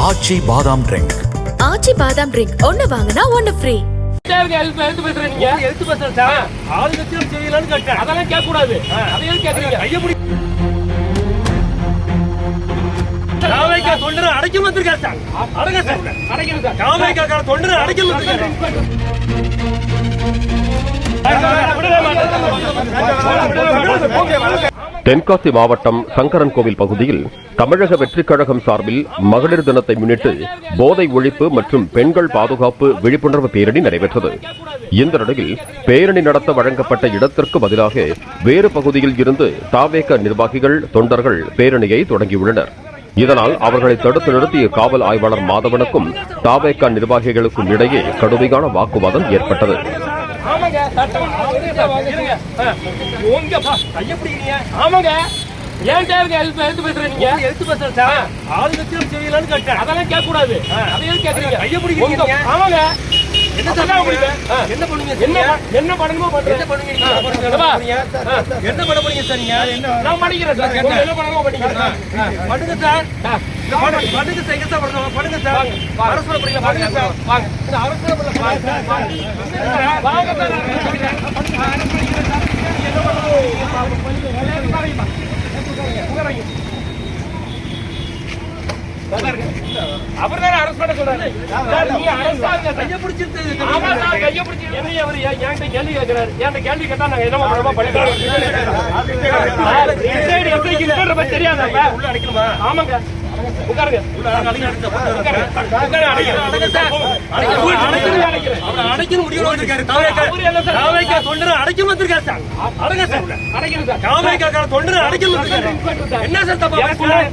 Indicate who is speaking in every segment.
Speaker 1: ஆச்சி பாதாம் ட்ரிங்க்.
Speaker 2: ஆச்சி பாதாம் ட்ரிங்க் ஒன்னு வாங்கினா ஒன்னு ஃப்ரீ.
Speaker 3: அதெல்லாம் கேட்க கூடாது. அதையும் கேட்கறீங்க. காவேரிக்கா தொண்டரை அடைக்கணும் வந்திருக்காரு சார். அடங்க சார். அடைக்கணும் சார். காவேரிக்கா தொண்டரை அடைக்கணும் வந்திருக்காரு.
Speaker 4: தென்காசி மாவட்டம் சங்கரன்கோவில் பகுதியில் தமிழக வெற்றிக் கழகம் சார்பில் மகளிர் தினத்தை முன்னிட்டு போதை ஒழிப்பு மற்றும் பெண்கள் பாதுகாப்பு விழிப்புணர்வு பேரணி நடைபெற்றது. இந்த நிலையில் பேரணி நடத்த வழங்கப்பட்ட இடத்திற்கு பதிலாக வேறு பகுதியில் இருந்து தாவேக நிர்வாகிகள் தொண்டர்கள் பேரணியை தொடங்கியுள்ளனர். இதனால் அவர்களை தடுத்து நிறுத்திய காவல் ஆய்வாளர் மாதவனுக்கும் தாவேக நிர்வாகிகளுக்கும் இடையே கடுமையான வாக்குவாதம் ஏற்பட்டது.
Speaker 3: அதெல்லாம் கேட்க கூடாது. அதையும் கேட்கறீங்க. என்ன பண்ணணுமோ என்ன பண்ண போறீங்க சார்? நான் பண்ணிக்கிறேன் சார். என்ன பண்ணணுமோ பண்ணிக்கிறேன். பண்ணுங்க சார். பண்ணுங்க சார். எங்க சார் பண்ணணும்? பண்ணுங்க சார். அரசு பண்ணல. பண்ணுங்க சார். வாங்க. அரசு பண்ணல. வாங்க சார். அவர் தான் அரசு பண்ண சொல்றாரு. நீங்க அரசாங்க கையை பிடிச்சிட்டு கையை பிடிச்சி என்ன அவர் என்கிட்ட கேள்வி கேட்கிறாரு. என்கிட்ட கேள்வி கேட்டா நாங்க என்ன பண்ணணுமோ பண்ணிக்கிறோம். தெரியாத உள்ள அடிக்கணுமா? ஆமாங்க. உட்காருங்க. அடைக்கணும் முடிவு வந்திருக்காரு. காவேரிக்கா தொண்டரை அடைக்கணும் வந்திருக்காரு சார். அடங்க சார். அடைக்கணும் சார். காவேரிக்கா தொண்டரை அடைக்கணும் வந்திருக்காரு. என்ன சார் தப்பா பேசுறேன்?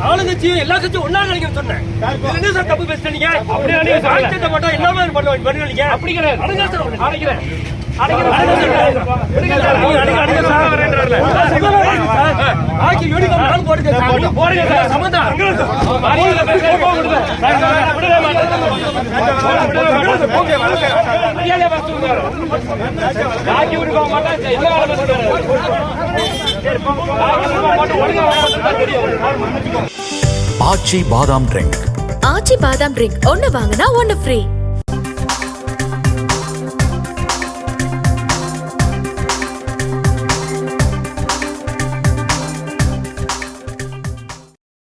Speaker 3: ஆளுங்கட்சியும் எல்லா கட்சியும் ஒன்னா நினைக்கணும் சொன்னேன். என்ன சார் தப்பு பேசுறீங்க? அப்படியே சாட்சியத்தை மட்டும் எல்லாமே பண்ணுவீங்க. அப்படி கிடையாது. அடங்க சார். அடைக்கிறேன்.
Speaker 1: ஆச்சி பாதாம் ட்ரிங்க்.
Speaker 2: ஆச்சி பாதாம் ட்ரிங்க் ஒன்னு வாங்கினா ஒன்னு ஃப்ரீ.